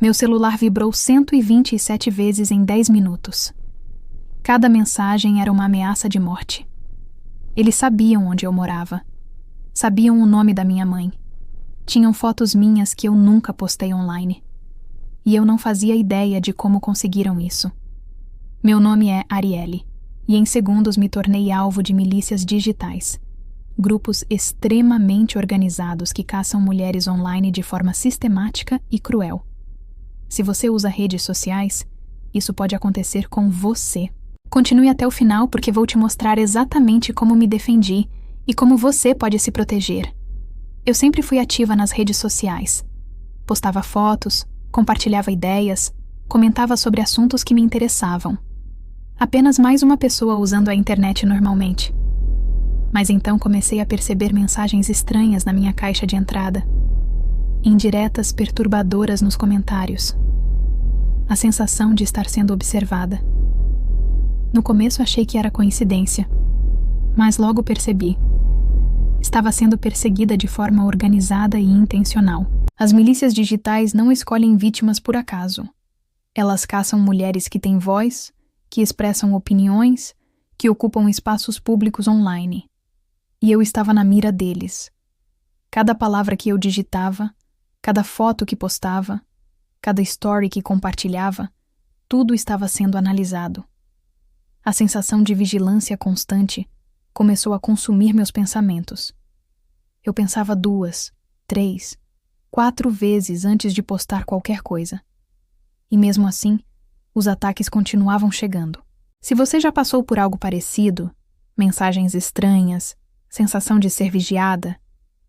Meu celular vibrou 127 vezes em 10 minutos. Cada mensagem era uma ameaça de morte. Eles sabiam onde eu morava. Sabiam o nome da minha mãe. Tinham fotos minhas que eu nunca postei online. E eu não fazia ideia de como conseguiram isso. Meu nome é Arielle, e em segundos me tornei alvo de milícias digitais. Grupos extremamente organizados que caçam mulheres online de forma sistemática e cruel. Se você usa redes sociais, isso pode acontecer com você. Continue até o final porque vou te mostrar exatamente como me defendi e como você pode se proteger. Eu sempre fui ativa nas redes sociais. Postava fotos, compartilhava ideias, comentava sobre assuntos que me interessavam. Apenas mais uma pessoa usando a internet normalmente. Mas então comecei a perceber mensagens estranhas na minha caixa de entrada. Indiretas perturbadoras nos comentários. A sensação de estar sendo observada. No começo achei que era coincidência, mas logo percebi. Estava sendo perseguida de forma organizada e intencional. As milícias digitais não escolhem vítimas por acaso. Elas caçam mulheres que têm voz, que expressam opiniões, que ocupam espaços públicos online. E eu estava na mira deles. Cada palavra que eu digitava, cada foto que postava, cada story que compartilhava, tudo estava sendo analisado. A sensação de vigilância constante começou a consumir meus pensamentos. Eu pensava 2, 3, 4 vezes antes de postar qualquer coisa. E mesmo assim, os ataques continuavam chegando. Se você já passou por algo parecido, mensagens estranhas, sensação de ser vigiada,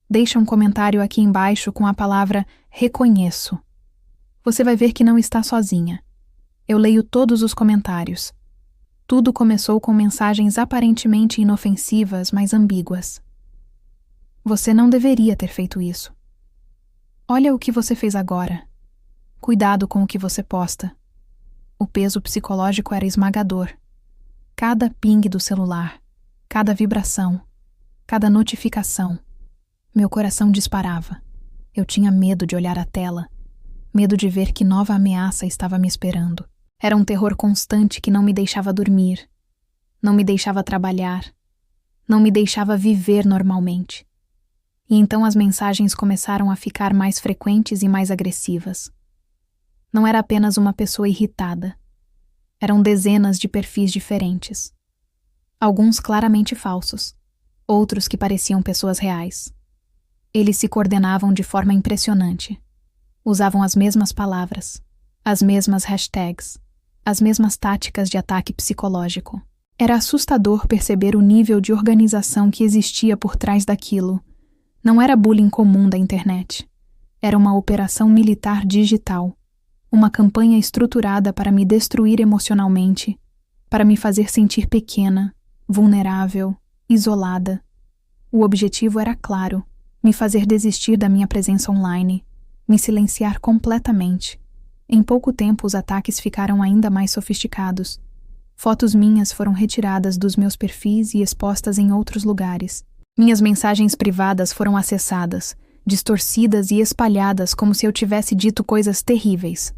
deixa um comentário aqui embaixo com a palavra reconheço. Você vai ver que não está sozinha. Eu leio todos os comentários. Tudo começou com mensagens aparentemente inofensivas, mas ambíguas. Você não deveria ter feito isso. Olha o que você fez agora. Cuidado com o que você posta. O peso psicológico era esmagador. Cada ping do celular, cada vibração, cada notificação. Meu coração disparava. Eu tinha medo de olhar a tela, medo de ver que nova ameaça estava me esperando. Era um terror constante que não me deixava dormir, não me deixava trabalhar, não me deixava viver normalmente. E então as mensagens começaram a ficar mais frequentes e mais agressivas. Não era apenas uma pessoa irritada. Eram dezenas de perfis diferentes. Alguns claramente falsos, outros que pareciam pessoas reais. Eles se coordenavam de forma impressionante. Usavam as mesmas palavras, as mesmas hashtags, as mesmas táticas de ataque psicológico. Era assustador perceber o nível de organização que existia por trás daquilo. Não era bullying comum da internet. Era uma operação militar digital. Uma campanha estruturada para me destruir emocionalmente, para me fazer sentir pequena, vulnerável, isolada. O objetivo era claro, me fazer desistir da minha presença online, me silenciar completamente. Em pouco tempo os ataques ficaram ainda mais sofisticados. Fotos minhas foram retiradas dos meus perfis e expostas em outros lugares. Minhas mensagens privadas foram acessadas, distorcidas e espalhadas como se eu tivesse dito coisas terríveis.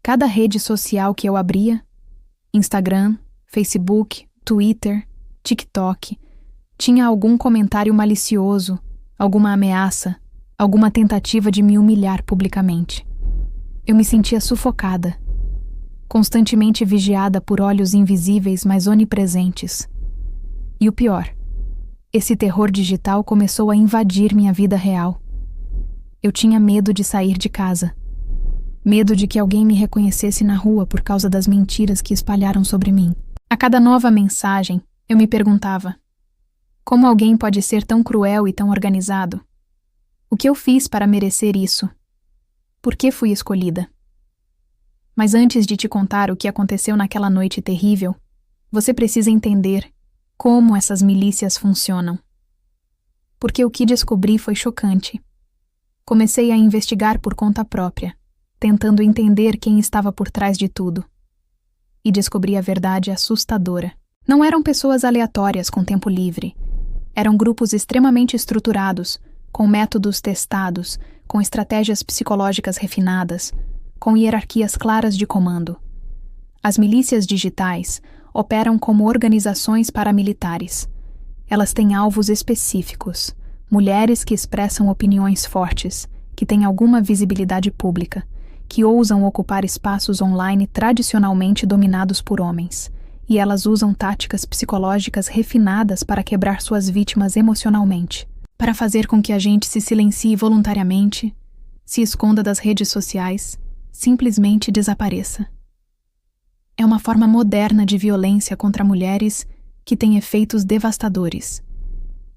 Cada rede social que eu abria, Instagram, Facebook, Twitter, TikTok, tinha algum comentário malicioso, alguma ameaça, alguma tentativa de me humilhar publicamente. Eu me sentia sufocada, constantemente vigiada por olhos invisíveis, mas onipresentes. E o pior, esse terror digital começou a invadir minha vida real. Eu tinha medo de sair de casa. Medo de que alguém me reconhecesse na rua por causa das mentiras que espalharam sobre mim. A cada nova mensagem, eu me perguntava: como alguém pode ser tão cruel e tão organizado? O que eu fiz para merecer isso? Por que fui escolhida? Mas antes de te contar o que aconteceu naquela noite terrível, você precisa entender como essas milícias funcionam. Porque o que descobri foi chocante. Comecei a investigar por conta própria, tentando entender quem estava por trás de tudo. E descobri a verdade assustadora. Não eram pessoas aleatórias com tempo livre. Eram grupos extremamente estruturados, com métodos testados, com estratégias psicológicas refinadas, com hierarquias claras de comando. As milícias digitais operam como organizações paramilitares. Elas têm alvos específicos, mulheres que expressam opiniões fortes, que têm alguma visibilidade pública, que ousam ocupar espaços online tradicionalmente dominados por homens, e elas usam táticas psicológicas refinadas para quebrar suas vítimas emocionalmente, para fazer com que a gente se silencie voluntariamente, se esconda das redes sociais, simplesmente desapareça. É uma forma moderna de violência contra mulheres que tem efeitos devastadores.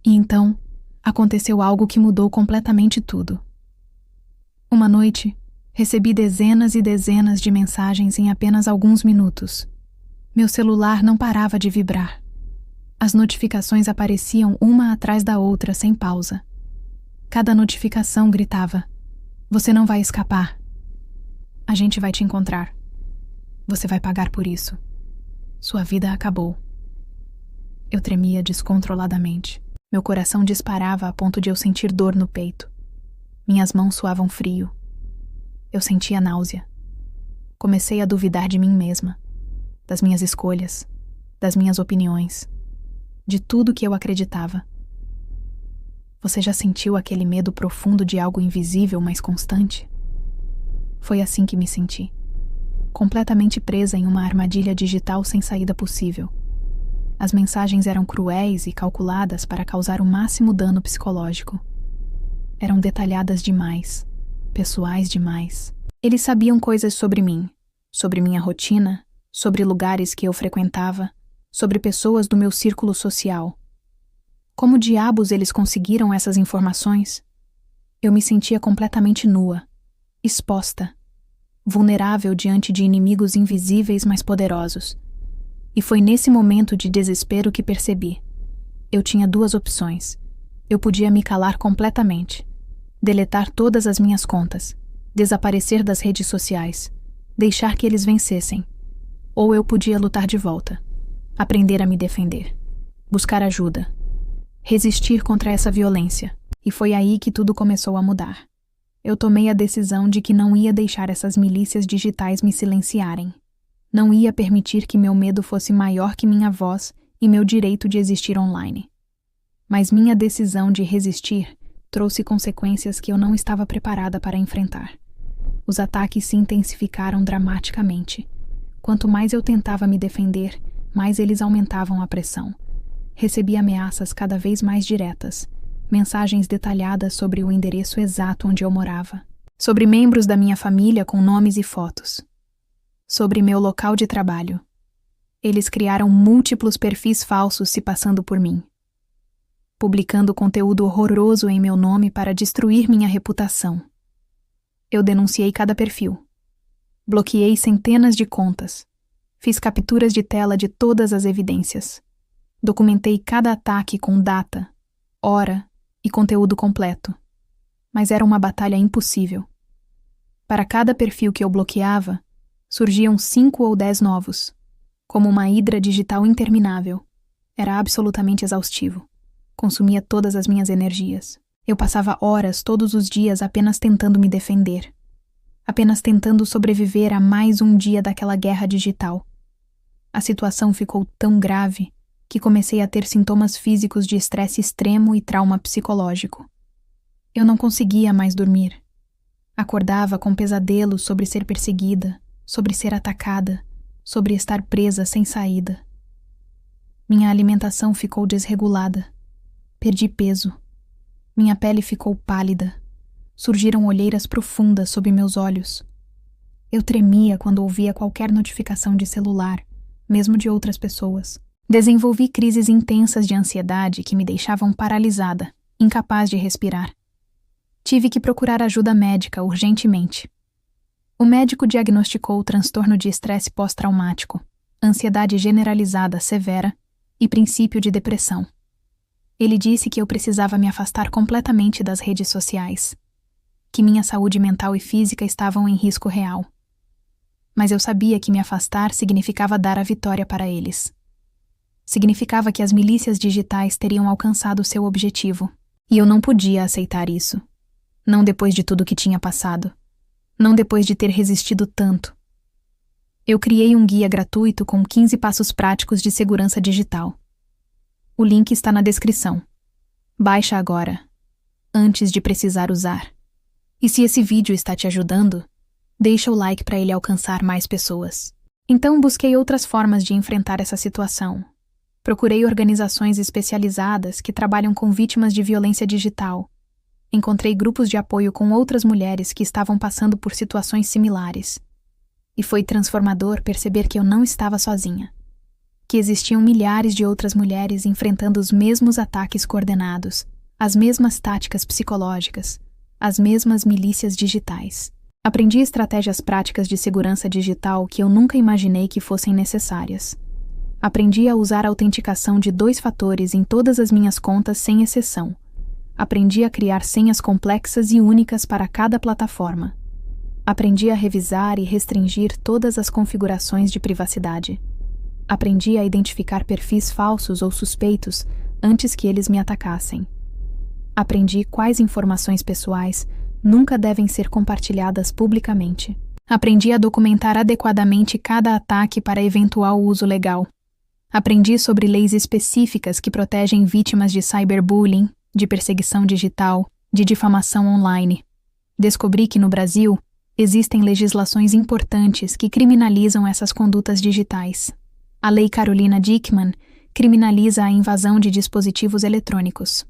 E então, aconteceu algo que mudou completamente tudo. Uma noite, recebi dezenas e dezenas de mensagens em apenas alguns minutos. Meu celular não parava de vibrar. As notificações apareciam uma atrás da outra sem pausa. Cada notificação gritava: "Você não vai escapar. A gente vai te encontrar. Você vai pagar por isso. Sua vida acabou." Eu tremia descontroladamente. Meu coração disparava a ponto de eu sentir dor no peito. Minhas mãos suavam frio. Eu sentia náusea. Comecei a duvidar de mim mesma, das minhas escolhas, das minhas opiniões, de tudo que eu acreditava. Você já sentiu aquele medo profundo de algo invisível, mas constante? Foi assim que me senti, completamente presa em uma armadilha digital sem saída possível. As mensagens eram cruéis e calculadas para causar o máximo dano psicológico. Eram detalhadas demais, pessoais demais. Eles sabiam coisas sobre mim, sobre minha rotina, sobre lugares que eu frequentava, sobre pessoas do meu círculo social. Como diabos eles conseguiram essas informações? Eu me sentia completamente nua, exposta, vulnerável diante de inimigos invisíveis mas poderosos. E foi nesse momento de desespero que percebi. Eu tinha duas opções. Eu podia me calar completamente, deletar todas as minhas contas, desaparecer das redes sociais, deixar que eles vencessem. Ou eu podia lutar de volta, aprender a me defender, buscar ajuda, resistir contra essa violência. E foi aí que tudo começou a mudar. Eu tomei a decisão de que não ia deixar essas milícias digitais me silenciarem. Não ia permitir que meu medo fosse maior que minha voz e meu direito de existir online. Mas minha decisão de resistir trouxe consequências que eu não estava preparada para enfrentar. Os ataques se intensificaram dramaticamente. Quanto mais eu tentava me defender, mais eles aumentavam a pressão. Recebi ameaças cada vez mais diretas, mensagens detalhadas sobre o endereço exato onde eu morava, sobre membros da minha família com nomes e fotos, sobre meu local de trabalho. Eles criaram múltiplos perfis falsos se passando por mim, publicando conteúdo horroroso em meu nome para destruir minha reputação. Eu denunciei cada perfil. Bloqueei centenas de contas. Fiz capturas de tela de todas as evidências. Documentei cada ataque com data, hora e conteúdo completo. Mas era uma batalha impossível. Para cada perfil que eu bloqueava, surgiam 5 ou 10 novos, como uma hidra digital interminável. Era absolutamente exaustivo. Consumia todas as minhas energias. Eu passava horas todos os dias apenas tentando me defender. Apenas tentando sobreviver a mais um dia daquela guerra digital. A situação ficou tão grave que comecei a ter sintomas físicos de estresse extremo e trauma psicológico. Eu não conseguia mais dormir. Acordava com pesadelos sobre ser perseguida, sobre ser atacada, sobre estar presa sem saída. Minha alimentação ficou desregulada. Perdi peso. Minha pele ficou pálida. Surgiram olheiras profundas sob meus olhos. Eu tremia quando ouvia qualquer notificação de celular, mesmo de outras pessoas. Desenvolvi crises intensas de ansiedade que me deixavam paralisada, incapaz de respirar. Tive que procurar ajuda médica urgentemente. O médico diagnosticou transtorno de estresse pós-traumático, ansiedade generalizada severa e princípio de depressão. Ele disse que eu precisava me afastar completamente das redes sociais, que minha saúde mental e física estavam em risco real. Mas eu sabia que me afastar significava dar a vitória para eles. Significava que as milícias digitais teriam alcançado seu objetivo, E eu não podia aceitar isso. Não depois de tudo que tinha passado. Não depois de ter resistido tanto. Eu criei um guia gratuito com 15 passos práticos de segurança digital. O link está na descrição. Baixa agora, antes de precisar usar. E se esse vídeo está te ajudando, deixa o like para ele alcançar mais pessoas. Então busquei outras formas de enfrentar essa situação. Procurei organizações especializadas que trabalham com vítimas de violência digital. Encontrei grupos de apoio com outras mulheres que estavam passando por situações similares. E foi transformador perceber que eu não estava sozinha. Que existiam milhares de outras mulheres enfrentando os mesmos ataques coordenados, as mesmas táticas psicológicas, as mesmas milícias digitais. Aprendi estratégias práticas de segurança digital que eu nunca imaginei que fossem necessárias. Aprendi a usar a autenticação de 2 fatores em todas as minhas contas sem exceção. Aprendi a criar senhas complexas e únicas para cada plataforma. Aprendi a revisar e restringir todas as configurações de privacidade. Aprendi a identificar perfis falsos ou suspeitos antes que eles me atacassem. Aprendi quais informações pessoais nunca devem ser compartilhadas publicamente. Aprendi a documentar adequadamente cada ataque para eventual uso legal. Aprendi sobre leis específicas que protegem vítimas de cyberbullying, de perseguição digital, de difamação online. Descobri que no Brasil existem legislações importantes que criminalizam essas condutas digitais. A Lei Carolina Dickmann criminaliza a invasão de dispositivos eletrônicos.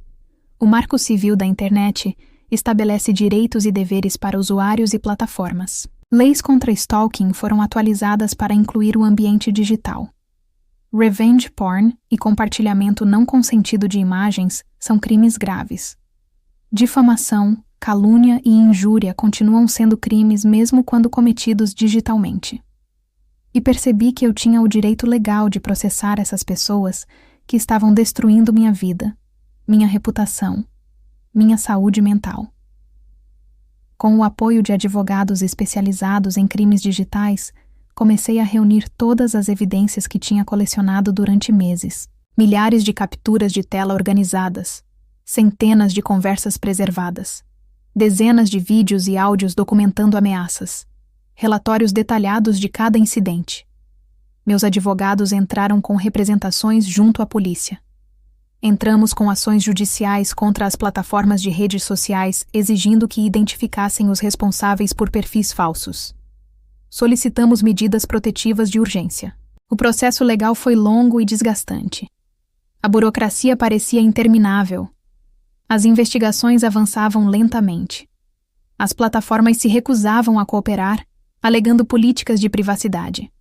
O Marco Civil da Internet estabelece direitos e deveres para usuários e plataformas. Leis contra stalking foram atualizadas para incluir o ambiente digital. Revenge porn e compartilhamento não consentido de imagens são crimes graves. Difamação, calúnia e injúria continuam sendo crimes mesmo quando cometidos digitalmente. E percebi que eu tinha o direito legal de processar essas pessoas que estavam destruindo minha vida, minha reputação, minha saúde mental. Com o apoio de advogados especializados em crimes digitais, comecei a reunir todas as evidências que tinha colecionado durante meses. Milhares de capturas de tela organizadas, centenas de conversas preservadas, dezenas de vídeos e áudios documentando ameaças, relatórios detalhados de cada incidente. Meus advogados entraram com representações junto à polícia. Entramos com ações judiciais contra as plataformas de redes sociais exigindo que identificassem os responsáveis por perfis falsos. Solicitamos medidas protetivas de urgência. O processo legal foi longo e desgastante. A burocracia parecia interminável. As investigações avançavam lentamente. As plataformas se recusavam a cooperar, alegando políticas de privacidade.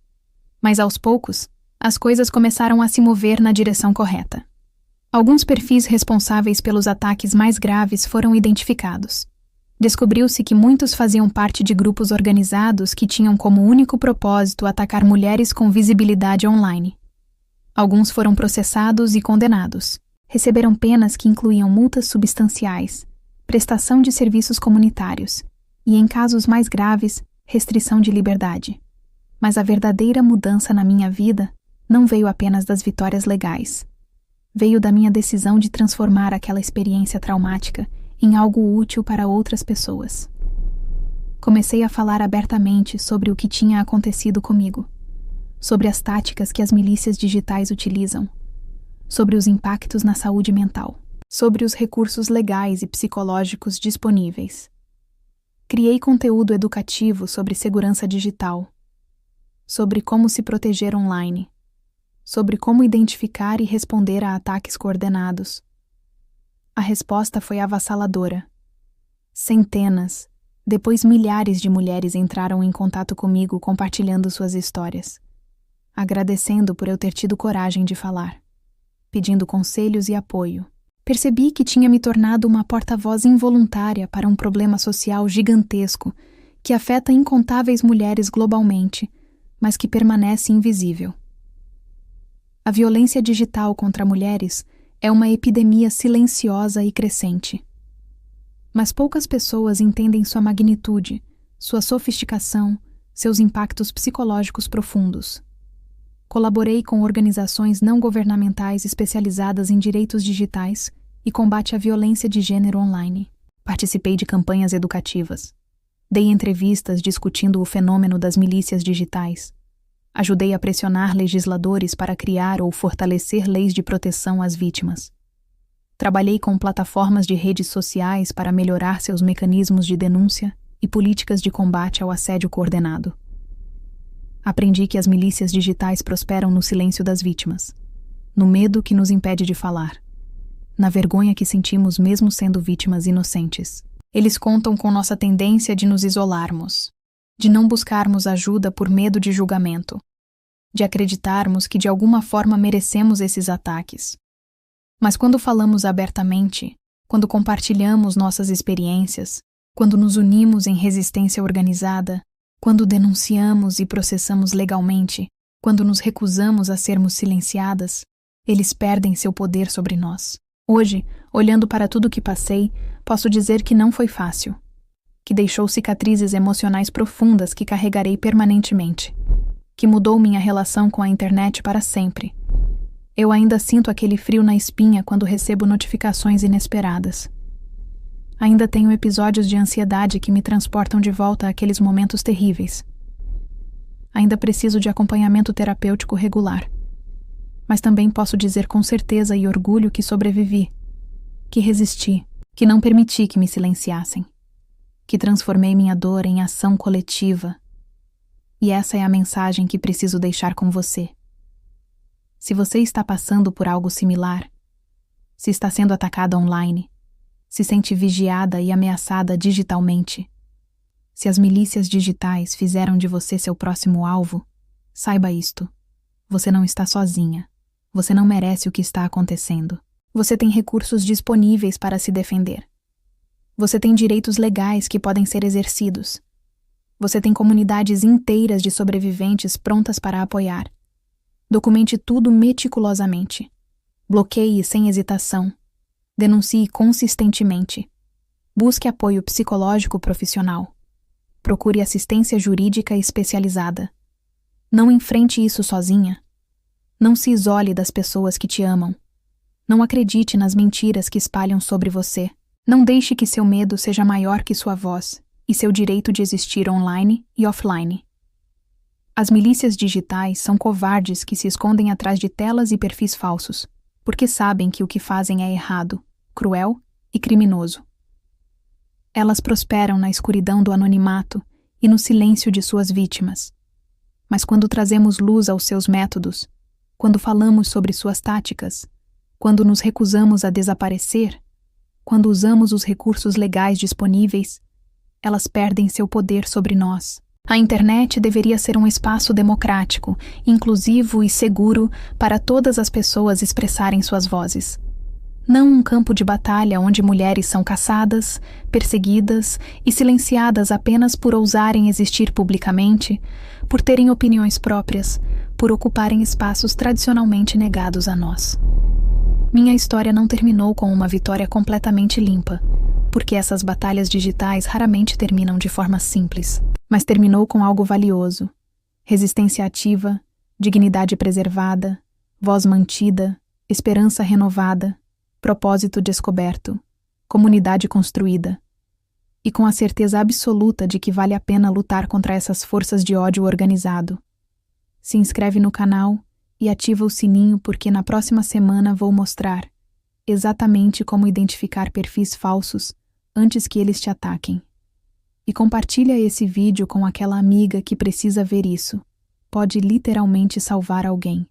Mas aos poucos, as coisas começaram a se mover na direção correta. Alguns perfis responsáveis pelos ataques mais graves foram identificados. Descobriu-se que muitos faziam parte de grupos organizados que tinham como único propósito atacar mulheres com visibilidade online. Alguns foram processados e condenados. Receberam penas que incluíam multas substanciais, prestação de serviços comunitários e, em casos mais graves, restrição de liberdade. Mas a verdadeira mudança na minha vida não veio apenas das vitórias legais. Veio da minha decisão de transformar aquela experiência traumática em algo útil para outras pessoas. Comecei a falar abertamente sobre o que tinha acontecido comigo, sobre as táticas que as milícias digitais utilizam, sobre os impactos na saúde mental, sobre os recursos legais e psicológicos disponíveis. Criei conteúdo educativo sobre segurança digital, sobre como se proteger online, sobre como identificar e responder a ataques coordenados. A resposta foi avassaladora. Centenas, depois milhares de mulheres entraram em contato comigo compartilhando suas histórias, agradecendo por eu ter tido coragem de falar, pedindo conselhos e apoio. Percebi que tinha me tornado uma porta-voz involuntária para um problema social gigantesco que afeta incontáveis mulheres globalmente, mas que permanece invisível. A violência digital contra mulheres é uma epidemia silenciosa e crescente. Mas poucas pessoas entendem sua magnitude, sua sofisticação, seus impactos psicológicos profundos. Colaborei com organizações não governamentais especializadas em direitos digitais e combate à violência de gênero online. Participei de campanhas educativas. Dei entrevistas discutindo o fenômeno das milícias digitais. Ajudei a pressionar legisladores para criar ou fortalecer leis de proteção às vítimas. Trabalhei com plataformas de redes sociais para melhorar seus mecanismos de denúncia e políticas de combate ao assédio coordenado. Aprendi que as milícias digitais prosperam no silêncio das vítimas, no medo que nos impede de falar, na vergonha que sentimos mesmo sendo vítimas inocentes. Eles contam com nossa tendência de nos isolarmos, de não buscarmos ajuda por medo de julgamento, de acreditarmos que de alguma forma merecemos esses ataques. Mas quando falamos abertamente, quando compartilhamos nossas experiências, quando nos unimos em resistência organizada, quando denunciamos e processamos legalmente, quando nos recusamos a sermos silenciadas, eles perdem seu poder sobre nós. Hoje, olhando para tudo que passei, posso dizer que não foi fácil, que deixou cicatrizes emocionais profundas que carregarei permanentemente, que mudou minha relação com a internet para sempre. Eu ainda sinto aquele frio na espinha quando recebo notificações inesperadas. Ainda tenho episódios de ansiedade que me transportam de volta àqueles momentos terríveis. Ainda preciso de acompanhamento terapêutico regular. Mas também posso dizer com certeza e orgulho que sobrevivi, que resisti, que não permiti que me silenciassem, que transformei minha dor em ação coletiva. E essa é a mensagem que preciso deixar com você. Se você está passando por algo similar, se está sendo atacada online, se sente vigiada e ameaçada digitalmente, se as milícias digitais fizeram de você seu próximo alvo, saiba isto: você não está sozinha. Você não merece o que está acontecendo. Você tem recursos disponíveis para se defender. Você tem direitos legais que podem ser exercidos. Você tem comunidades inteiras de sobreviventes prontas para apoiar. Documente tudo meticulosamente. Bloqueie sem hesitação. Denuncie consistentemente. Busque apoio psicológico profissional. Procure assistência jurídica especializada. Não enfrente isso sozinha. Não se isole das pessoas que te amam. Não acredite nas mentiras que espalham sobre você. Não deixe que seu medo seja maior que sua voz e seu direito de existir online e offline. As milícias digitais são covardes que se escondem atrás de telas e perfis falsos, porque sabem que o que fazem é errado, cruel e criminoso. Elas prosperam na escuridão do anonimato e no silêncio de suas vítimas. Mas quando trazemos luz aos seus métodos, quando falamos sobre suas táticas, quando nos recusamos a desaparecer, quando usamos os recursos legais disponíveis, elas perdem seu poder sobre nós. A internet deveria ser um espaço democrático, inclusivo e seguro para todas as pessoas expressarem suas vozes. Não um campo de batalha onde mulheres são caçadas, perseguidas e silenciadas apenas por ousarem existir publicamente, por terem opiniões próprias, por ocuparem espaços tradicionalmente negados a nós. Minha história não terminou com uma vitória completamente limpa, porque essas batalhas digitais raramente terminam de forma simples, mas terminou com algo valioso: resistência ativa, dignidade preservada, voz mantida, esperança renovada, propósito descoberto, comunidade construída, e com a certeza absoluta de que vale a pena lutar contra essas forças de ódio organizado. Se inscreve no canal e ativa o sininho, porque na próxima semana vou mostrar exatamente como identificar perfis falsos antes que eles te ataquem. E compartilha esse vídeo com aquela amiga que precisa ver isso. Pode literalmente salvar alguém.